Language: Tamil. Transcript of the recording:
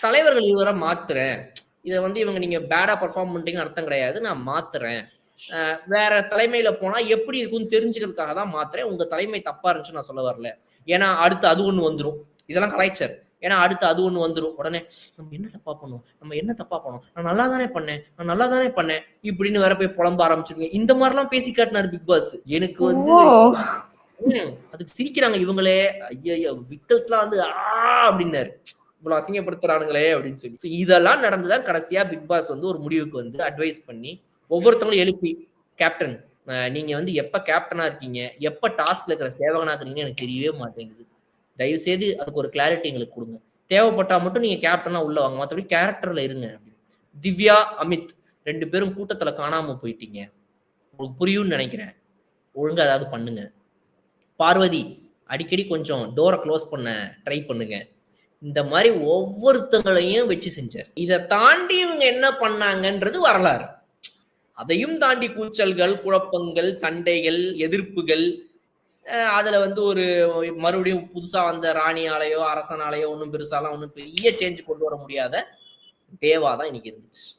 தலைவர்கள் இருவரை மாத்துறேன். இத வந்து இவங்க நீங்க பேடா பெர்ஃபார்ம் பண்றீங்கன்னு அர்த்தம் கிடையாது. நான் மாத்துறேன். வேற தலைமையில போனா எப்படி இருக்கும்னு தெரிஞ்சுக்கிறதுக்காக தான் மாத்துறேன். உங்க தலைமை தப்பா இருந்துச்சுன்னு நான் சொல்ல வரல. ஏன்னா அடுத்து அது ஒண்ணு வந்துரும். இதெல்லாம் கலாய்ச்சாரு. ஏன்னா அடுத்து அது ஒண்ணு வந்துரும். உடனே நம்ம என்ன தப்பா பண்ணோம்? நம்ம என்ன தப்பா பண்ணோம்? நான் நல்லா தானே பண்ணேன். நான் நல்லா தானே பண்ணேன். இப்படின்னு வேற போய் புலம்ப ஆரம்பிச்சுருவீங்க. இந்த மாரிலாம் பேசி காட்டினாரு பிக் பாஸ். எனக்கு வந்து ஓ! அதுக்கு சிரிக்கிறாங்க இவங்களே. ஐயய்யோ! விக்கல்ஸ்லாம் வந்து அப்படின்னாரு. இவ்வளவு அசிங்கப்படுத்துறானுங்களே அப்படின்னு சொல்லி. So இதெல்லாம் நடந்துதான் கடைசியா பிக் பாஸ் வந்து ஒரு முடிவுக்கு வந்து அட்வைஸ் பண்ணி ஒவ்வொருத்தவங்களும் எழுப்பி கேப்டன் நீங்க வந்து எப்ப கேப்டனா இருக்கீங்க, எப்ப டாஸ்க்ல இருக்கிற சேவகனா இருக்கீங்கன்னு எனக்கு தெரியவே மாட்டேங்குது. தயவு செய்து அதுக்கு ஒரு கிளாரிட்டி எங்களுக்கு கொடுங்க. தேவைப்பட்டா மட்டும் நீங்க கேப்டனா உள்ள வாங்க. மத்தபடி கேரக்டர்ல இருங்க. திவ்யா, அமித் 2 பேரும் கூட்டத்துல காணாம போயிட்டீங்க. உங்களுக்கு புரியும்னு நினைக்கிறேன். ஒழுங்கா ஏதாவது பண்ணுங்க. பார்வதி அடிக்கடி கொஞ்சம் டோர க்ளோஸ் பண்ண ட்ரை பண்ணுங்க. இந்த மாதிரி ஒவ்வொருத்தங்களையும் வச்சு செஞ்சார். இதை தாண்டி இவங்க என்ன பண்ணாங்கன்றது வரலாறு. அதையும் தாண்டி கூச்சல்கள், குழப்பங்கள், சண்டைகள், எதிர்ப்புகள், அதுல வந்து ஒரு மறுபடியும் புதுசா வந்த ராணியாலையோ அரசனாலையோ ஒன்றும் பெருசாலாம் ஒன்றும் பெரிய சேஞ்ச் கொண்டு வர முடியாத தேவா தான் இன்னைக்கு இருந்துச்சு.